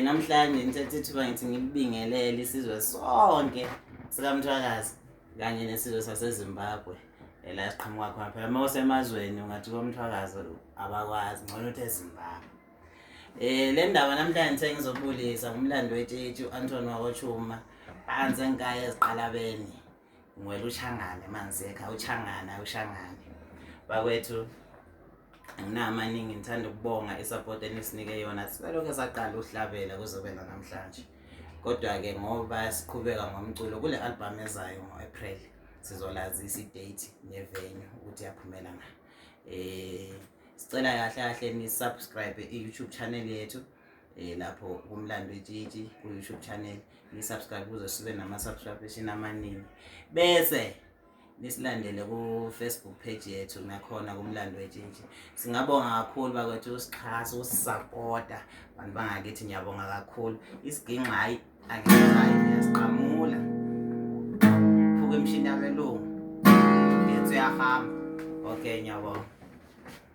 Namhlanje ngithethe ithuba ngithi ngilibingelele isizwe sonke sikaMthwakazi kanye nesizwe saseZimbabwe la siqhamuka khona phela mawasemazweni ungathi koMthwakazi abakwazi ngcono uthi eZimbabwe. Le ndaba namhlanje ngizobulisa ngumlando wetshitshi uAnton Wakochuma phansi enkaya eziqalabeni ngwela uChangane manzi ekhaya uChangane bakwethu. Nginamaningi ngithanda ukubonga isupport enisinike yona sibalokho saqala uhlabela kuzobela namhlanje, kodwa ke ngoba siqhubeka ngomculo kule album ezayo ngoApril sizolazisa idate nevenue ukuthi yaphumela na. Sicela kahle ni subscribe i-YouTube channel yethu lapho kumlando wetshitshi ku YouTube channel ni subscribe ukuze sibe nama subscription amaningi, bese nisilandele ku Facebook page yethu nakhona kumlando wetshitshi. Singabonga kakhulu bakwethu usixhasa usupporta abantu bangakithi, ngiyabonga kakhulu. Isiginqa hayi angisayi ngiyasiqhamula phuka emshini yabelungu ngithi uyahamba. Okay, ngiyabonga.